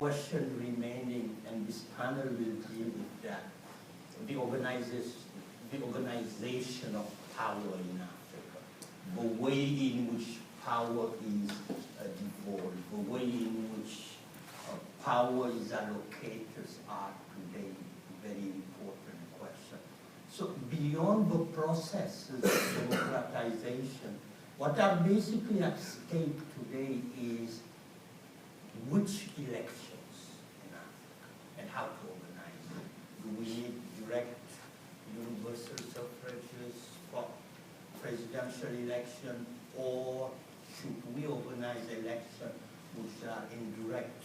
question remaining, and this panel will deal with that, the organization of power in Africa, the way in which power is devolved, the way in which power is allocated are today very important question. So beyond the processes of democratization, what are basically at stake today is which elections in Africa and how to organize them. Do we need direct universal suffrages for presidential election, or should we organize elections which are indirect,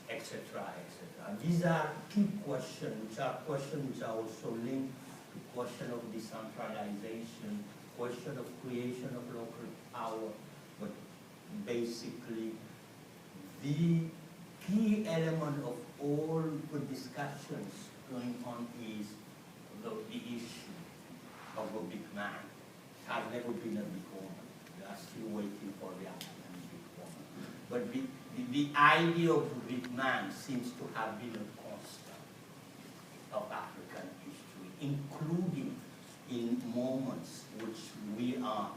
etc., etc.? These are key questions, which are also linked to question of decentralization, question of creation of local power, but basically the key element of all the discussions going on is the issue of a big man. It has never been a big woman. We are still waiting for the African big woman. But the idea of the big man seems to have been a constant of African history, including in moments which we are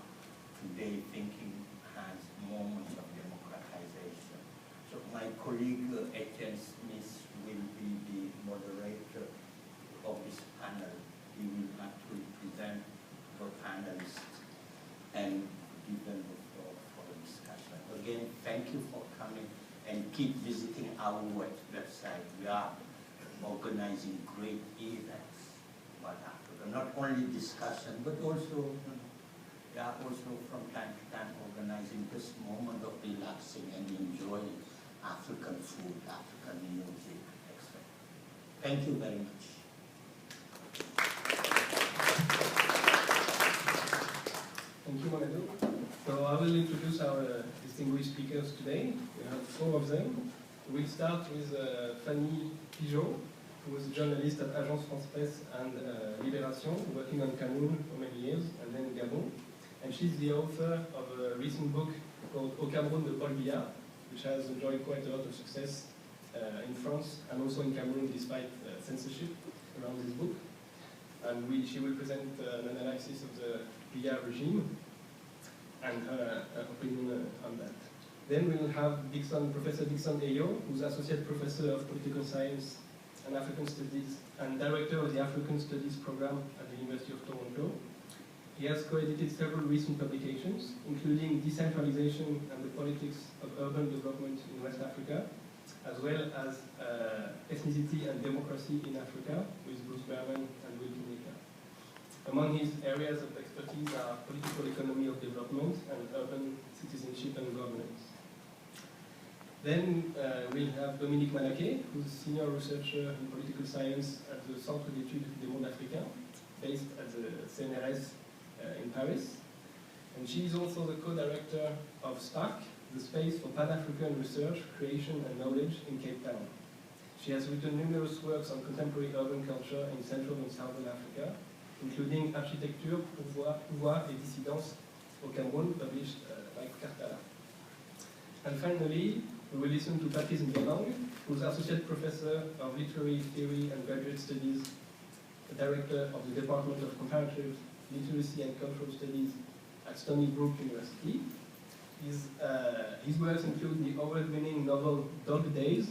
today thinking as moments of democratization. So my colleague Etienne Smith will be the moderator of this panel. He will actually present the panelists and give them the floor for the discussion. Again, thank you for coming, and keep visiting our website. We are organizing great events about Africa, not only discussion, but also we are also from time to time organizing this moment of relaxing and enjoying African food, African music, etc. Thank you very much. Thank you, Amadou. So I will introduce our distinguished speakers today. We have 4 of them. We'll start with Fanny Pigeot, who was a journalist at Agence France Presse and Libération, working on Cameroon for many years, and then Gabon. And she's the author of a recent book called Au Cameroun de Paul Biya, which has enjoyed quite a lot of success in France and also in Cameroon, despite censorship around this book. And she will present an analysis of the Biya regime and her opinion on that. Then we will have Professor Dixon Eyo, who's Associate Professor of Political Science and African Studies and Director of the African Studies Program at the University of Toronto. He has co-edited several recent publications, including Decentralization and the Politics of Urban Development in West Africa, as well as Ethnicity and Democracy in Africa with Bruce Berman and Wilkie Nika. Among his areas of expertise are political economy of development and urban citizenship and governance. Then we'll have Dominique Malaquet, who's a senior researcher in political science at the Centre d'études du monde africain, based at the CNRS in Paris. And she is also the co-director of SPAC, the Space for Pan-African Research, Creation and Knowledge in Cape Town. She has written numerous works on contemporary urban culture in Central and Southern Africa, including Architecture, Pouvoir et Dissidence au Cameroun, published by Cartala. And finally, we will listen to Patrice Mbielang, who's Associate Professor of Literary Theory and Graduate Studies, the Director of the Department of Comparative Literacy and Cultural Studies at Stony Brook University. His works include the award-winning novel Dog Days,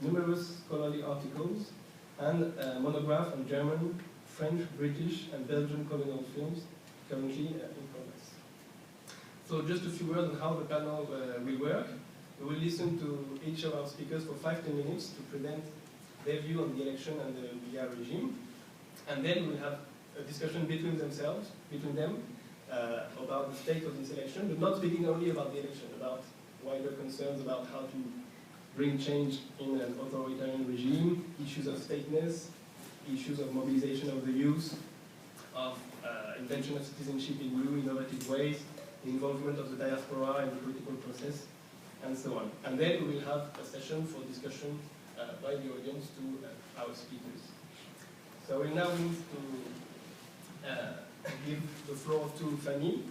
numerous scholarly articles, and a monograph on German, French, British, and Belgian colonial films, currently in progress. So just a few words on how the panel will work. We will listen to each of our speakers for 5 to 10 minutes to present their view on the election and the Biya regime. And then we'll have a discussion between them, about the state of this election, but not speaking only about the election, about wider concerns about how to bring change in an authoritarian regime, issues of stateness, issues of mobilization of the youth, of invention of citizenship in new innovative ways, the involvement of the diaspora in the political process, and so on. And then we will have a session for discussion by the audience to our speakers. So I will now move to give the floor to Fanny,